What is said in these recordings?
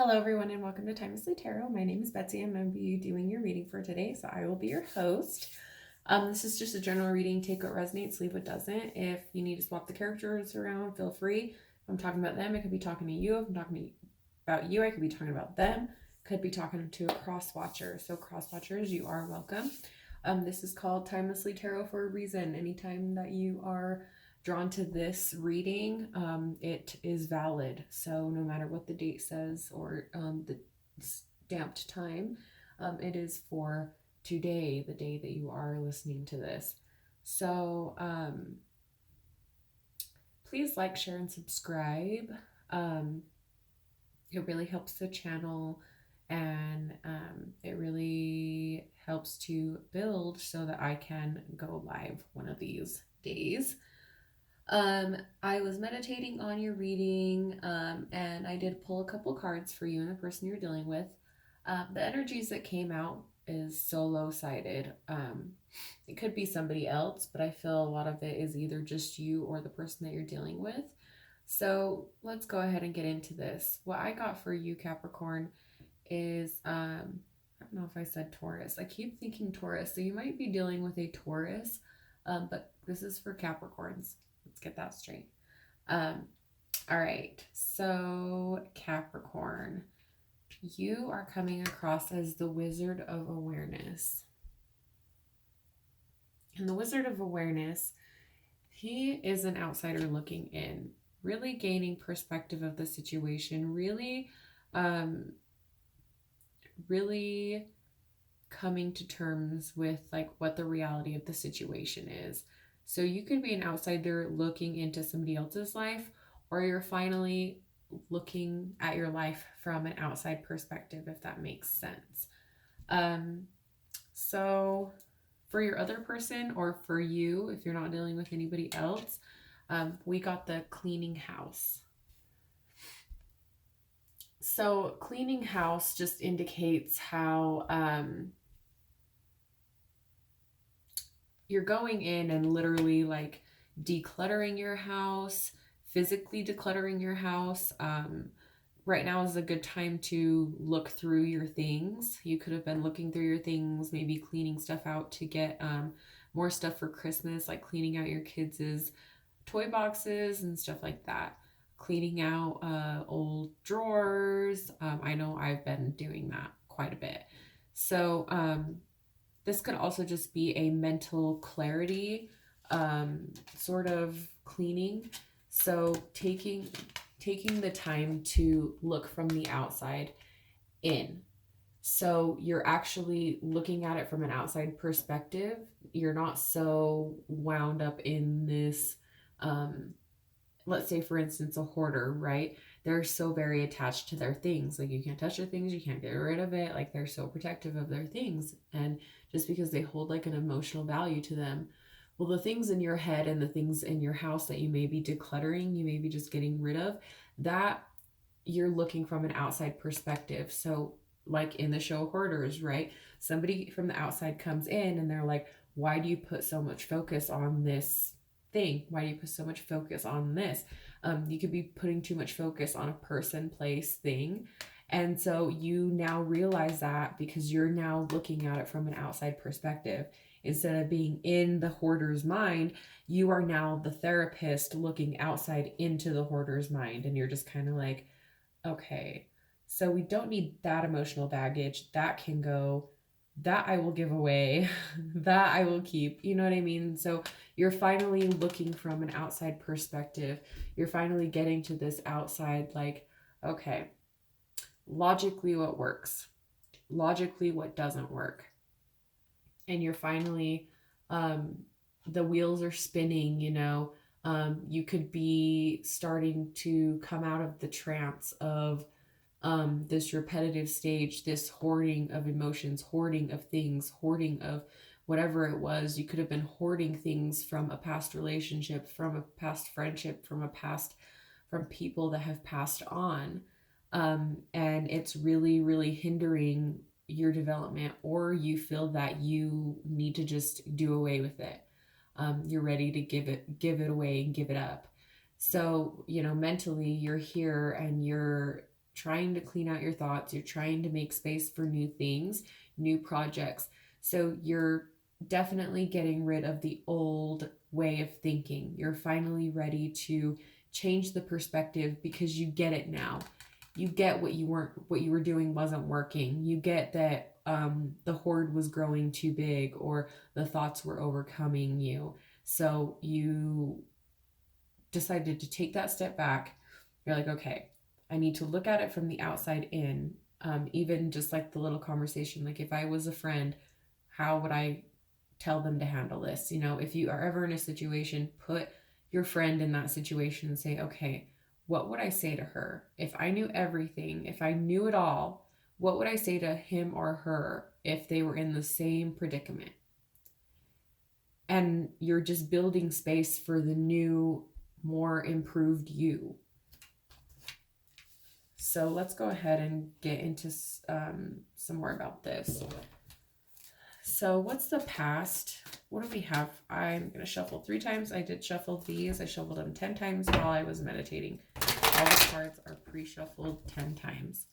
Hello, everyone, and welcome to Timelessly Tarot. My name is Betsy. I'm going to be doing your reading for today, so I will be your host. This is just a general reading. Take what resonates, leave what doesn't. If you need to swap the characters around, feel free. If I'm talking about them, I could be talking to you. If I'm talking about you, I could be talking about them. Could be talking to a cross-watcher. So cross-watchers, you are welcome. This is called Timelessly Tarot for a reason. Anytime that you are drawn to this reading, it is valid. So no matter what the date says or the stamped time, it is for today, the day that you are listening to this. So please like, share, and subscribe. It really helps the channel, and it really helps to build so that I can go live one of these days. I was meditating on your reading, and I did pull a couple cards for you and the person you're dealing with. The energies that came out is so low-sided. It could be somebody else, but I feel a lot of it is either just you or the person that you're dealing with. So let's go ahead and get into this. What I got for you, Capricorn, is, I don't know if I said Taurus. I keep thinking Taurus. So you might be dealing with a Taurus, but this is for Capricorns. Let's get that straight. All right. So Capricorn, you are coming across as the Wizard of Awareness. And the Wizard of Awareness, he is an outsider looking in, really gaining perspective of the situation, really coming to terms with like what the reality of the situation is. So you could be an outsider looking into somebody else's life, or you're finally looking at your life from an outside perspective, if that makes sense. So for your other person, or for you, if you're not dealing with anybody else, we got the cleaning house. So cleaning house just indicates how you're going in and literally like decluttering your house, physically decluttering your house. Right now is a good time to look through your things. You could have been looking through your things, maybe cleaning stuff out to get more stuff for Christmas, like cleaning out your kids' toy boxes and stuff like that. Cleaning out old drawers. I know I've been doing that quite a bit. So this could also just be a mental clarity sort of cleaning. So taking the time to look from the outside in. So you're actually looking at it from an outside perspective. You're not so wound up in this, let's say for instance, a hoarder, right? They're so very attached to their things. Like you can't touch their things, you can't get rid of it. Like they're so protective of their things. And just because they hold like an emotional value to them, well, the things in your head and the things in your house that you may be decluttering, you may be just getting rid of, that you're looking from an outside perspective. So like in the show Hoarders, right? Somebody from the outside comes in and they're like, why do you put so much focus on this thing? Why do you put so much focus on this? You could be putting too much focus on a person, place, thing. And so you now realize that because you're now looking at it from an outside perspective. Instead of being in the hoarder's mind, you are now the therapist looking outside into the hoarder's mind. And you're just kind of like, okay, so we don't need that emotional baggage. That can go. That I will give away. That I will keep. You know what I mean? So you're finally looking from an outside perspective. You're finally getting to this outside, like, okay, logically what works, logically what doesn't work. And you're finally, the wheels are spinning, you know. You could be starting to come out of the trance of this repetitive stage, this hoarding of emotions, hoarding of things, hoarding of whatever it was. You could have been hoarding things from a past relationship, from a past friendship, from people that have passed on. And it's really, really hindering your development, or you feel that you need to just do away with it. You're ready to give it away and give it up. So, you know, mentally you're here and you're trying to clean out your thoughts. You're trying to make space for new things, new projects. So you're definitely getting rid of the old way of thinking. You're finally ready to change the perspective because you get it now. You get what you were doing wasn't working. You get that the hoard was growing too big, or the thoughts were overcoming you. So you decided to take that step back. You're like, okay, I need to look at it from the outside in. Even just like the little conversation, like if I was a friend, how would I tell them to handle this? If you are ever in a situation, put your friend in that situation and say, okay, what would I say to her? If I knew everything, if I knew it all, what would I say to him or her if they were in the same predicament? And you're just building space for the new, more improved you. So let's go ahead and get into some more about this. So what's the past? What do we have? I'm going to shuffle 3 times. I did shuffle these. I shuffled them 10 times while I was meditating. All the cards are pre-shuffled 10 times.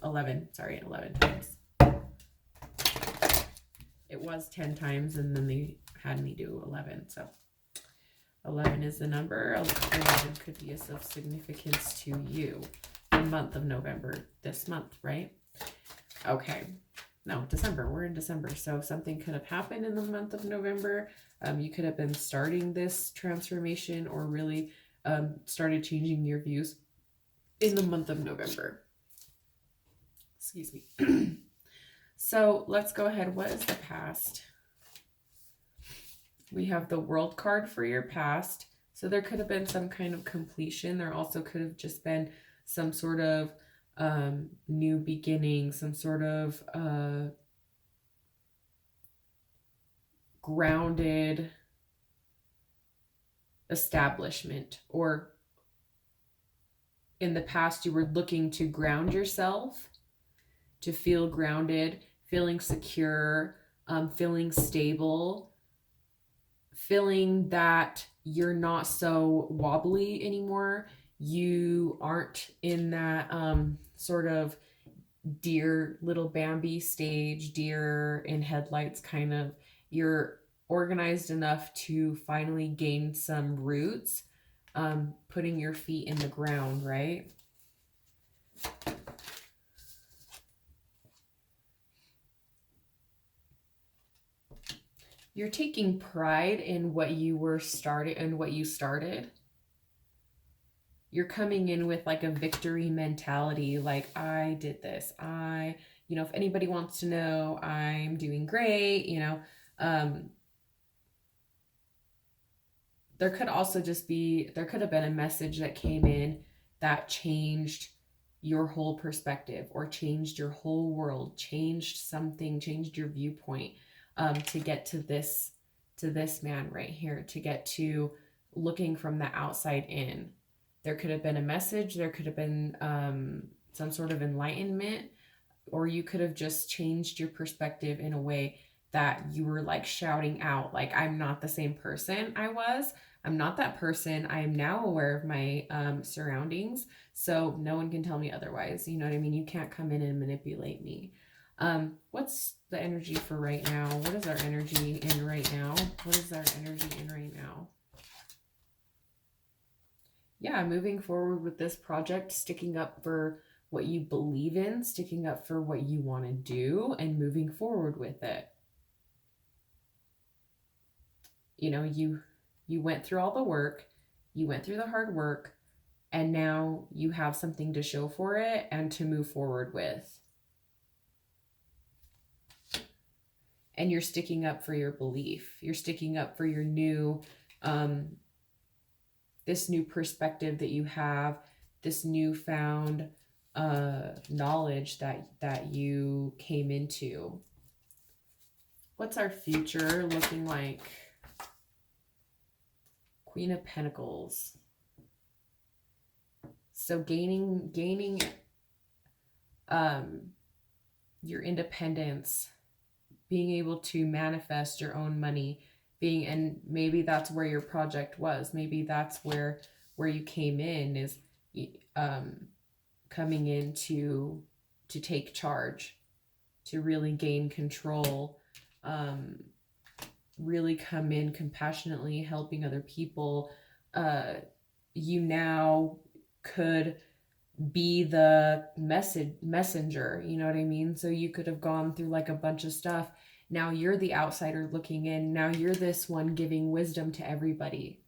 11 times. It was 10 times and then they had me do 11. So 11 is the number. 11 could be of significance to you. The month of November, this month, right? Okay. No, December. We're in December. So something could have happened in the month of November. You could have been starting this transformation or really started changing your views in the month of November. Excuse me. So let's go ahead. What is the past? We have the World card for your past. So there could have been some kind of completion. There also could have just been some sort of new beginning, some sort of grounded establishment, or in the past you were looking to ground yourself, to feel grounded, feeling secure, feeling stable, feeling that you're not so wobbly anymore. You aren't in that sort of deer little Bambi stage, deer in headlights kind of. You're organized enough to finally gain some roots, putting your feet in the ground, right? You're taking pride in what you started. You're coming in with like a victory mentality. Like, I did this. If anybody wants to know, I'm doing great. There could have been a message that came in that changed your whole perspective, or changed your whole world, changed your viewpoint, to get to this man right here, to get to looking from the outside in. There could have been a message, there could have been some sort of enlightenment, or you could have just changed your perspective in a way that you were like shouting out, like, I'm not the same person I was. I'm not that person. I am now aware of my surroundings, so no one can tell me otherwise. You know what I mean? You can't come in and manipulate me. What's the energy for right now? What is our energy in right now? What is our energy in right now? Yeah, moving forward with this project, sticking up for what you believe in, sticking up for what you want to do, and moving forward with it. You went through all the work, you went through the hard work, and now you have something to show for it and to move forward with. And you're sticking up for your belief. You're sticking up for your new, this new perspective that you have, this newfound knowledge that you came into. What's our future looking like? Queen of Pentacles. So gaining your independence, being able to manifest your own money, and maybe that's where your project was. Maybe that's where you came in, is coming in to take charge, to really gain control, really come in compassionately helping other people. You now could be the messenger, you know what I mean? So you could have gone through like a bunch of stuff. Now you're the outsider looking in. Now you're this one giving wisdom to everybody.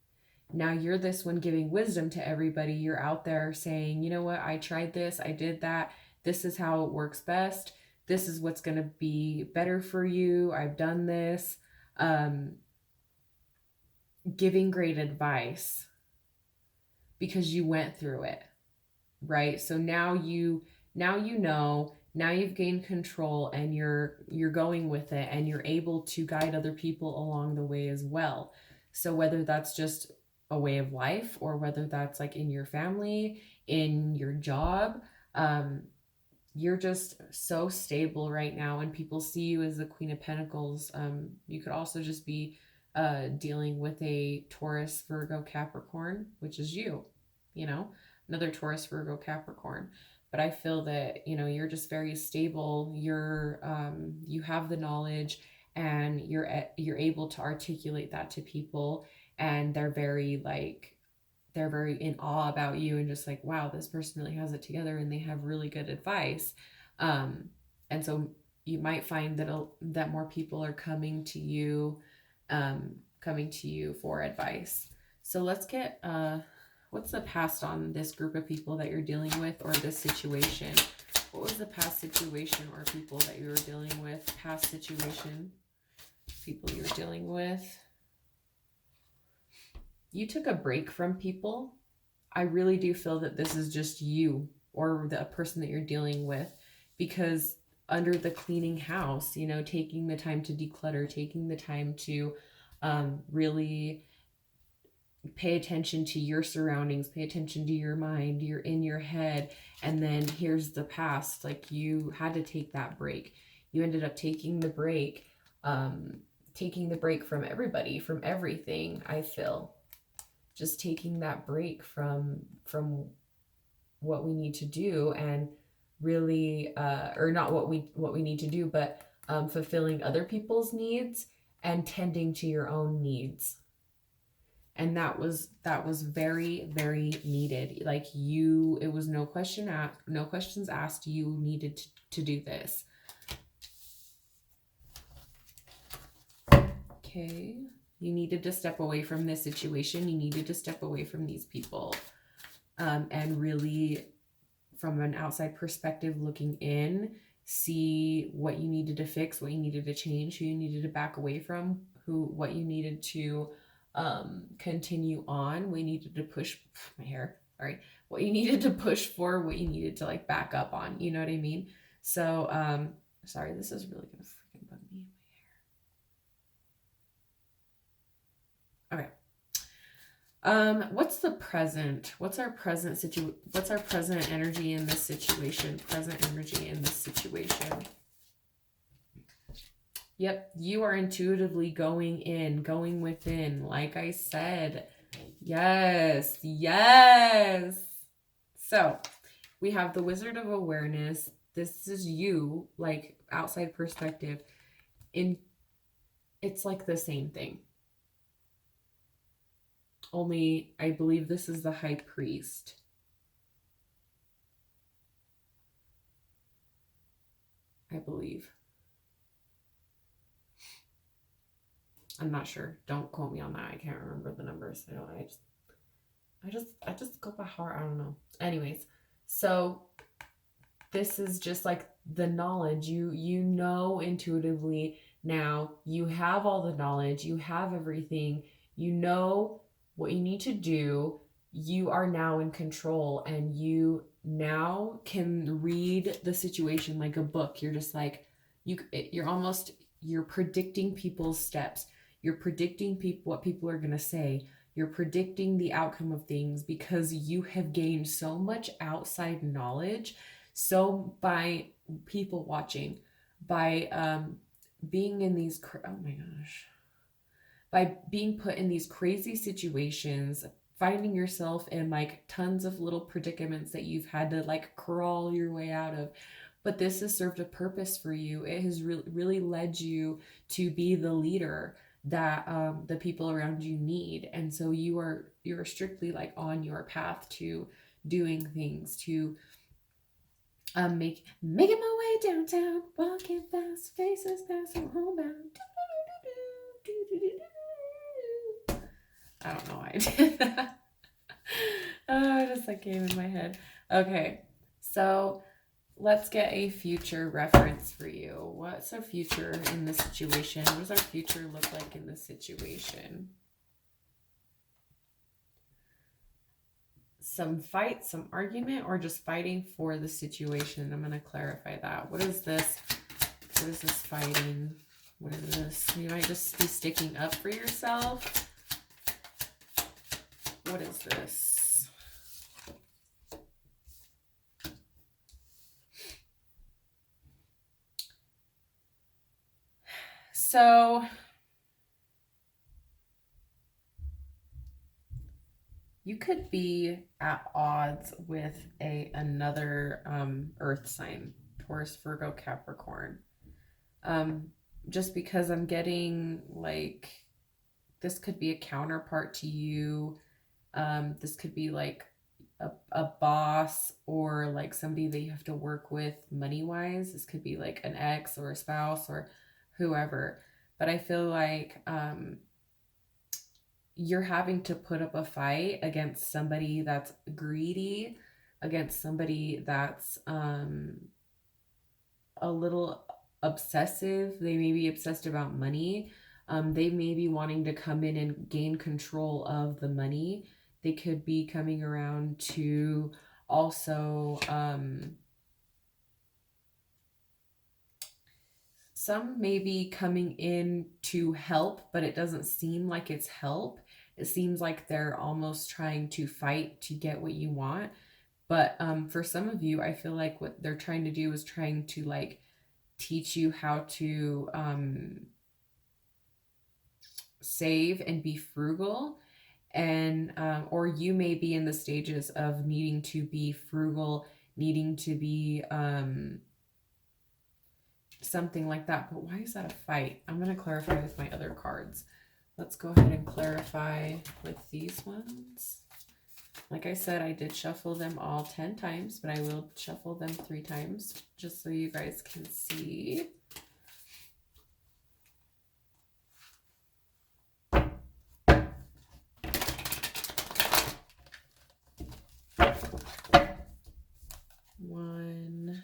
Now you're this one giving wisdom to everybody. You're out there saying, you know what, I tried this, I did that. This is how it works best. This is what's going to be better for you. I've done this. Giving great advice because you went through it, right? So now you know, now you've gained control and you're going with it, and you're able to guide other people along the way as well. So whether that's just a way of life, or whether that's like in your family, in your job, you're just so stable right now, and people see you as the Queen of Pentacles. You could also just be dealing with a Taurus, Virgo, Capricorn, which is you, another Taurus, Virgo, Capricorn. But I feel that, you're just very stable. You have the knowledge, and you're able to articulate that to people, and they're very in awe about you, and just like, wow, this person really has it together, and they have really good advice. And so you might find that more people are coming to you for advice. So let's get what's the past on this group of people that you're dealing with, or this situation? What was the past situation or people that you were dealing with? Past situation, people you're dealing with. You took a break from people. I really do feel that this is just you or the person that you're dealing with, because under the cleaning house, taking the time to declutter, taking the time to really pay attention to your surroundings, pay attention to your mind, you're in your head. And then here's the past, like you had to take that break. You ended up taking the break from everybody, from everything. I feel just taking that break from what we need to do, and really or not what we need to do, but fulfilling other people's needs and tending to your own needs. And that was very, very needed. Like it was no questions asked. You needed to do this. Okay. You needed to step away from this situation. You needed to step away from these people. And really, from an outside perspective, looking in, see what you needed to fix, what you needed to change, who you needed to back away from, what you needed to continue on. We needed to push what you needed to push for, what you needed to like back up on, you know what I mean? So sorry, this is really gonna freaking bug me in my hair. Okay. What's the present? What's our present energy in this situation? Present energy in this situation. Yep, you are intuitively going within, like I said. Yes. So, we have the Wizard of Awareness. This is you, like outside perspective. It's like the same thing. Only, I believe this is the High Priest. I believe. I'm not sure. Don't quote me on that. I can't remember the numbers. I just go by heart. I don't know. Anyways, so this is just like the knowledge. You know intuitively now. You have all the knowledge. You have everything. You know what you need to do. You are now in control, and you now can read the situation like a book. You're just like, you're predicting people's steps. You're predicting what people are going to say. You're predicting the outcome of things because you have gained so much outside knowledge. So by people watching, by being in these, by being put in these crazy situations, finding yourself in like tons of little predicaments that you've had to like crawl your way out of. But this has served a purpose for you. It has really led you to be the leader that the people around you need. And so you're strictly like on your path to doing things, to making my way downtown, walking fast, faces passing homebound. I don't know why I did that. Oh, it just like came in my head. Okay, so let's get a future reference for you. What's our future in this situation? What does our future look like in this situation? Some fight, some argument, or just fighting for the situation? I'm going to clarify that. What is this? What is this fighting? What is this? You might just be sticking up for yourself. What is this? So you could be at odds with another earth sign, Taurus, Virgo, Capricorn. Just because I'm getting like this could be a counterpart to you. This could be like a boss or like somebody that you have to work with money wise. This could be like an ex or a spouse or whoever. But I feel like you're having to put up a fight against somebody that's greedy, against somebody that's a little obsessive. They may be obsessed about money. They may be wanting to come in and gain control of the money. They could be coming around to also some may be coming in to help, but it doesn't seem like it's help. It seems like they're almost trying to fight to get what you want. But for some of you, I feel like what they're trying to do is trying to like teach you how to save and be frugal. And or you may be in the stages of needing to be frugal, needing to be something like that. But why is that a fight? I'm going to clarify with my other cards. Let's go ahead and clarify with these ones. Like I said, I did shuffle them all 10 times, but I will shuffle them 3 times just so you guys can see. One.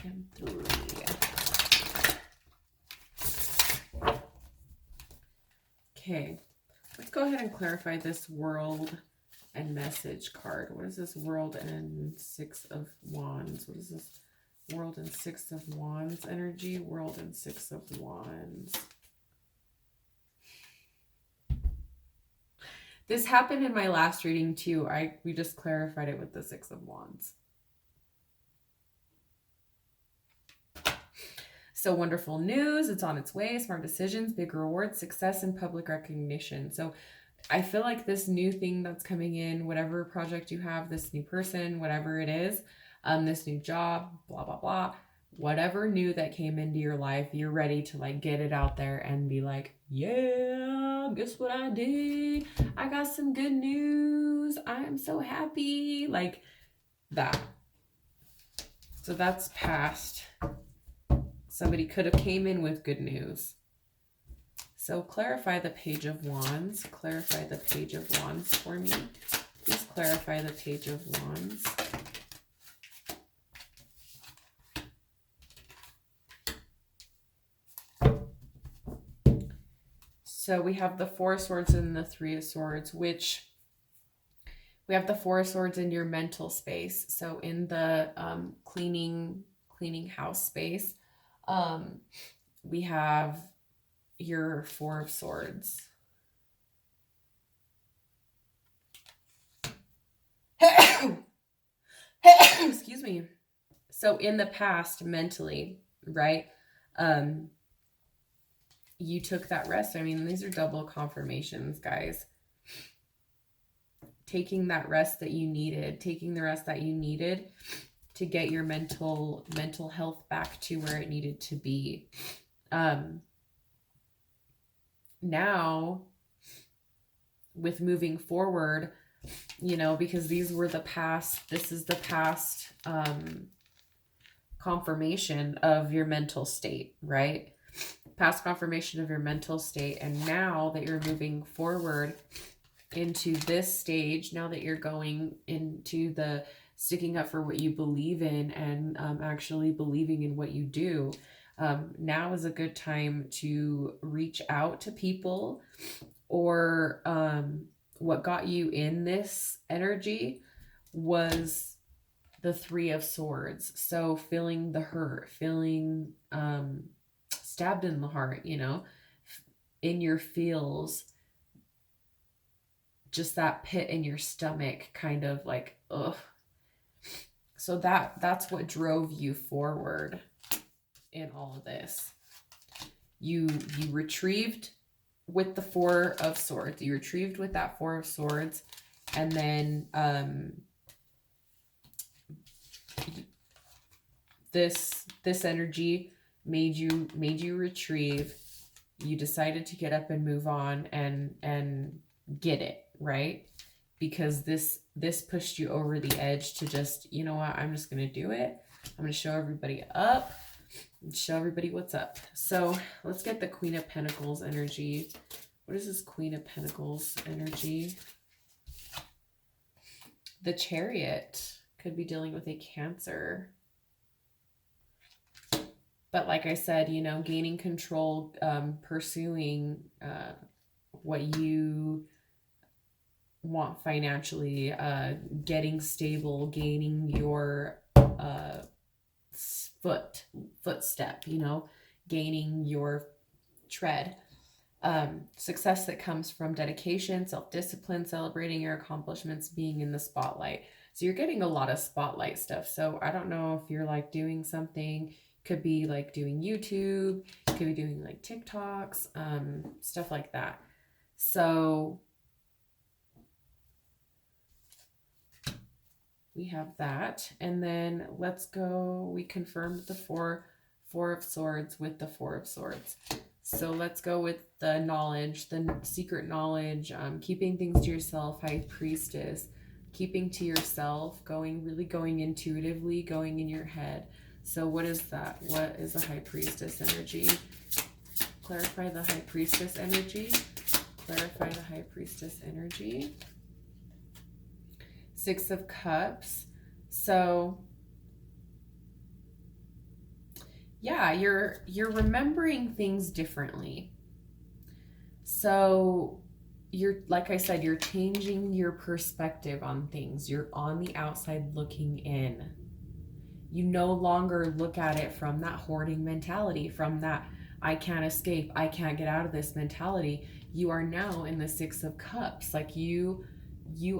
And 3. Okay, let's go ahead and clarify this world and message card. What is this world and 6 of wands? What is this world and 6 of wands energy? World and 6 of wands. This happened in my last reading too. We just clarified it with the 6 of wands. So wonderful news, it's on its way, smart decisions, big rewards, success, and public recognition. So I feel like this new thing that's coming in, whatever project you have, this new person, whatever it is, this new job, blah, blah, blah, whatever new that came into your life, you're ready to like get it out there and be like, yeah, guess what I did? I got some good news. I am so happy. Like that. So that's past. Somebody could have came in with good news. So clarify the Page of Wands. Clarify the Page of Wands for me. Please clarify the Page of Wands. So we have the 4 of Swords and the 3 of Swords, which we have the 4 of Swords in your mental space. So in the cleaning house space. We have your 4 of Swords. Excuse me. So in the past, mentally, right? Um, you took that rest. I mean, these are double confirmations, guys. Taking that rest that you needed, taking the rest that you needed to get your mental health back to where it needed to be. Now with moving forward, you know, because these were the past, this is the past confirmation of your mental state, right? Past confirmation of your mental state. And now that you're moving forward into this stage, now that you're going into the sticking up for what you believe in and actually believing in what you do, now is a good time to reach out to people. Or what got you in this energy was the Three of Swords. So feeling the hurt, feeling stabbed in the heart, you know, in your feels, just that pit in your stomach, kind of like, ugh. So that's what drove you forward in all of this. You retrieved with the Four of Swords. You retrieved with that Four of Swords, and then this energy made you retrieve. You decided to get up and move on and get it, right? Because this pushed you over the edge to just, you know what, I'm just gonna do it. I'm gonna show everybody up and show everybody what's up. So let's get the Queen of Pentacles energy. What is this Queen of Pentacles energy? The Chariot could be dealing with a Cancer. But like I said, you know, gaining control, pursuing what you want financially, getting stable, gaining your footstep, you know, gaining your tread. Success that comes from dedication, self-discipline, celebrating your accomplishments, being in the spotlight. So you're getting a lot of spotlight stuff. So I don't know if you're like doing something, could be like doing YouTube, could be doing like TikToks, stuff like that. So we have that. And then let's go, we confirmed the four of Swords with the Four of Swords. So let's go with the knowledge, the secret knowledge, keeping things to yourself, High Priestess, keeping to yourself, really going intuitively, going in your head. So what is that? What is the High Priestess energy? Clarify the High Priestess energy. Clarify the High Priestess energy. Six of Cups. So yeah, you're remembering things differently. So you're, like I said, you're changing your perspective on things. You're on the outside looking in. You no longer look at it from that hoarding mentality, from that I can't escape, I can't get out of this mentality. You are now in the Six of Cups. Like you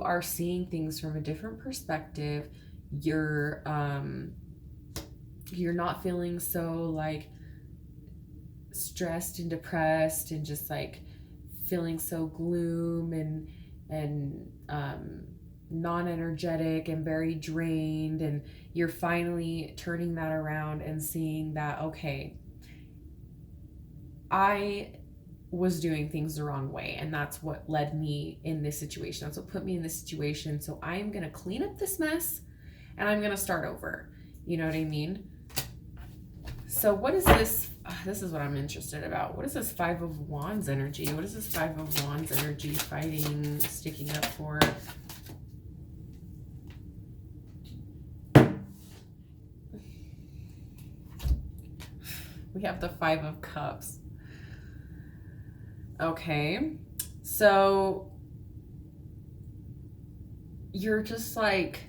are seeing things from a different perspective. You're not feeling so like stressed and depressed and just like feeling so gloom and non-energetic and very drained, and you're finally turning that around and seeing that, okay, I was doing things the wrong way, and that's what led me in this situation. That's what put me in this situation. So I'm going to clean up this mess and I'm going to start over. You know what I mean? So what is this? This is what I'm interested about. What is this Five of Wands energy? What is this Five of Wands energy? Fighting, sticking up for. We have the Five of Cups. Okay. So you're just like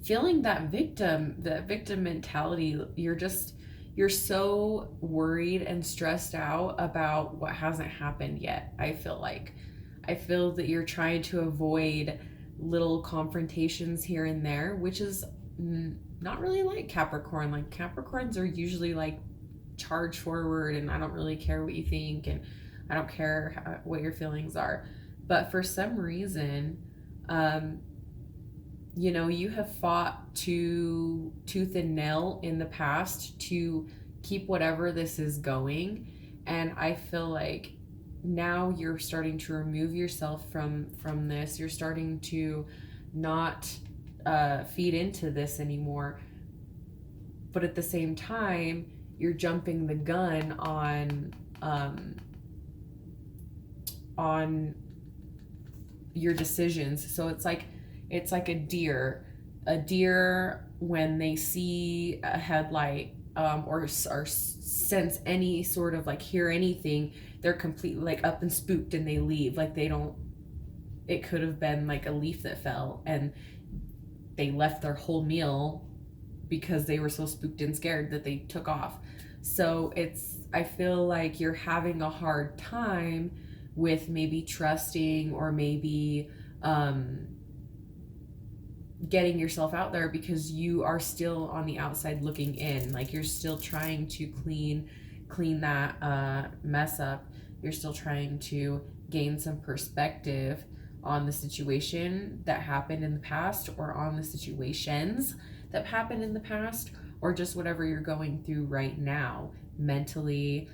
feeling that victim mentality. You're so worried and stressed out about what hasn't happened yet. I feel that you're trying to avoid little confrontations here and there, which is not really like Capricorn. Like Capricorns are usually like charge forward, and I don't really care what you think, and I don't care what your feelings are. But for some reason, um, you have fought to tooth and nail in the past to keep whatever this is going. And I feel like now you're starting to remove yourself from this. You're starting to not feed into this anymore. But at the same time, you're jumping the gun on your decisions. So it's like a deer. A deer, when they see a headlight, or sense any sort of like hear anything, they're completely like up and spooked, and they leave. Like they don't. It could have been like a leaf that fell, and they left their whole meal because they were so spooked and scared that they took off. So I feel like you're having a hard time with maybe trusting, or maybe getting yourself out there, because you are still on the outside looking in. Like you're still trying to clean that mess up. You're still trying to gain some perspective on the situation that happened in the past, or on the situations that happened in the past, or just whatever you're going through right now, mentally,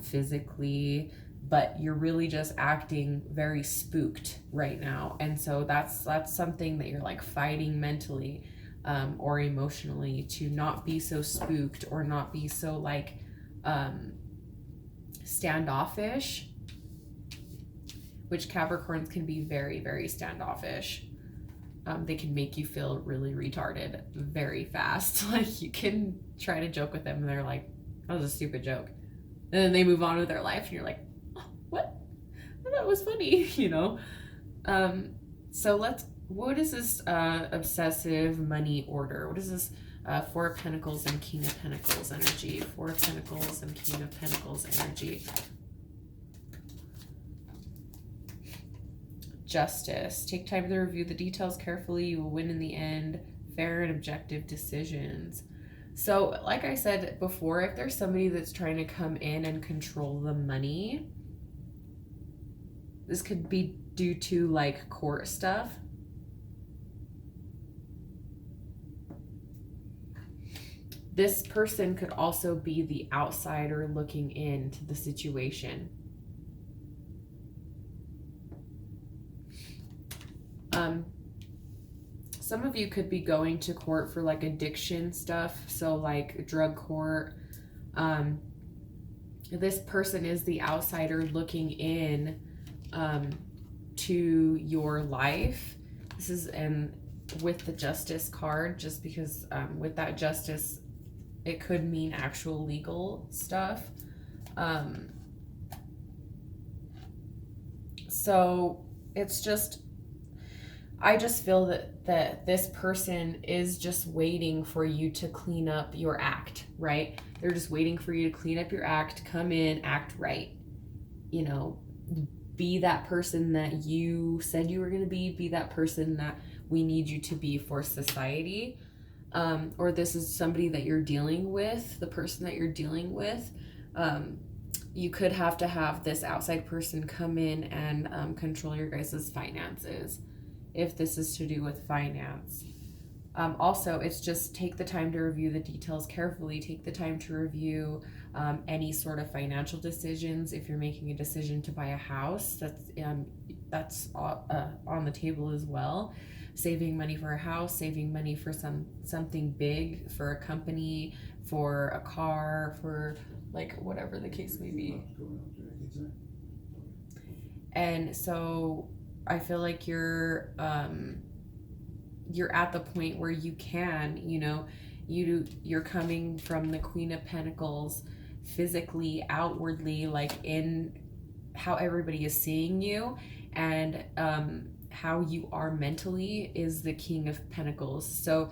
physically. But you're really just acting very spooked right now. And so that's something that you're like fighting mentally, or emotionally, to not be so spooked, or not be so like standoffish, which Capricorns can be very, very standoffish. They can make you feel really retarded very fast. Like you can try to joke with them, and they're like, that was a stupid joke. And then they move on with their life, and you're like, what? I thought it was funny, So what is this obsessive money order? What is this Four of Pentacles and King of Pentacles energy? Four of Pentacles and King of Pentacles energy. Justice. Take time to review the details carefully. You will win in the end. Fair and objective decisions. So, like I said before, if there's somebody that's trying to come in and control the money, this could be due to like court stuff. This person could also be the outsider looking into the situation. Some of you could be going to court for like addiction stuff. So like drug court. This person is the outsider looking in to your life. This is with the Justice card, just because with that Justice, it could mean actual legal stuff. So it's just, I just feel that this person is just waiting for you to clean up your act, right? They're just waiting for you to clean up your act, come in, act right. Be that person that you said you were going to be that person that we need you to be for society. Or this is somebody that you're dealing with, the person that you're dealing with. You could have to have this outside person come in and control your guys' finances, if this is to do with finance. Also, it's just take the time to review the details carefully. Take the time to review any sort of financial decisions. If you're making a decision to buy a house, that's on the table as well. Saving money for a house, saving money for something big, for a company, for a car, for like whatever the case may be. And so I feel like you're at the point where you can, you're coming from the Queen of Pentacles physically, outwardly, like in how everybody is seeing you, and how you are mentally is the King of Pentacles. So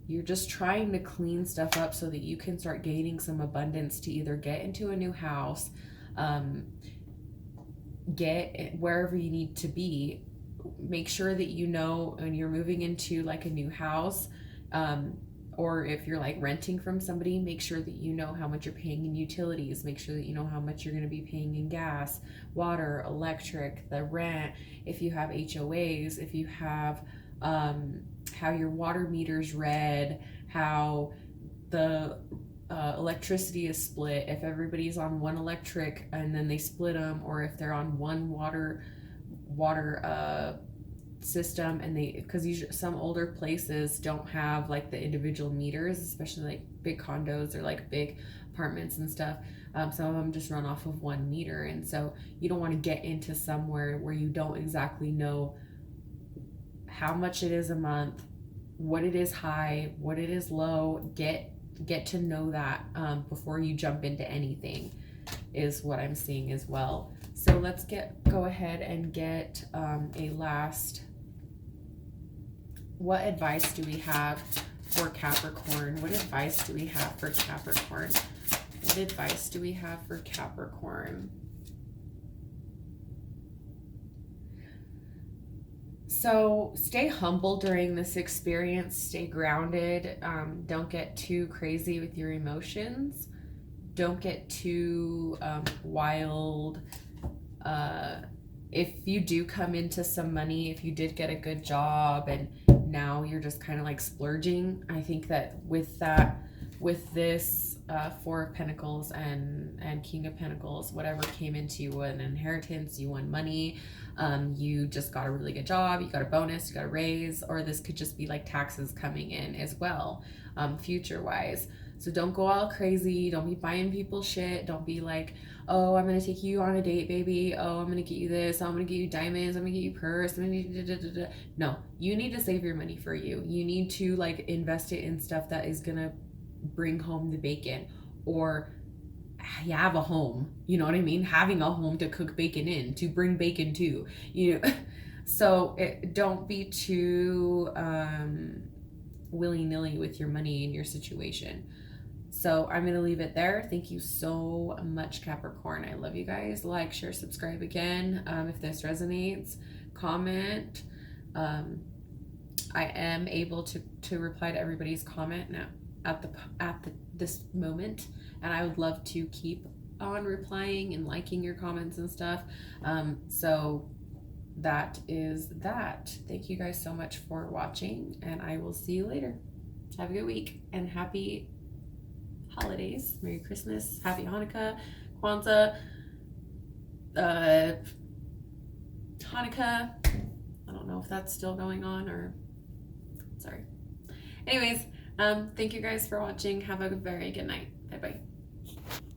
you're just trying to clean stuff up so that you can start gaining some abundance to either get into a new house, get wherever you need to be. Make sure that when you're moving into like a new house, Or if you're like renting from somebody, make sure that you know how much you're paying in utilities. Make sure that you know how much you're going to be paying in gas, water, electric, the rent. If you have HOAs, if you have how your water meter's read, how the electricity is split, if everybody's on one electric and then they split them, or if they're on one water system, and they, because some older places don't have like the individual meters, especially like big condos or like big apartments and stuff. Some of them just run off of one meter, and so you don't want to get into somewhere where you don't exactly know how much it is a month, what it is high, what it is low. Get to know that before you jump into anything, is what I'm seeing as well. So let's go ahead and get a last. What advice do we have for Capricorn? What advice do we have for Capricorn? What advice do we have for Capricorn? So stay humble during this experience. Stay grounded. Don't get too crazy with your emotions. Don't get too wild. If you do come into some money, if you did get a good job and now you're just kind of like splurging, I think that with this Four of Pentacles and King of Pentacles, whatever came into you, an inheritance, you won money, you just got a really good job, you got a bonus, you got a raise, or this could just be like taxes coming in as well, future wise. So don't go all crazy. Don't be buying people shit. Don't be like, oh, I'm going to take you on a date, baby. Oh, I'm going to get you this. Oh, I'm going to get you diamonds. I'm going to get you purse. I'm going to No, you need to save your money for you. You need to like invest it in stuff that is going to bring home the bacon, or you have a home. You know what I mean? Having a home to cook bacon in, to bring bacon to, you know. So don't be too willy-nilly with your money and your situation. So I'm going to leave it there. Thank you so much, Capricorn. I love you guys. Like, share, subscribe again. If this resonates, comment. I am able to reply to everybody's comment now at this moment, and I would love to keep on replying and liking your comments and stuff. So that is that. Thank you guys so much for watching, and I will see you later. Have a good week and happy holidays. Merry Christmas, Happy Hanukkah, Kwanzaa, Hanukkah. I don't know if that's still going on, or sorry. Anyways, thank you guys for watching. Have a very good night. Bye bye.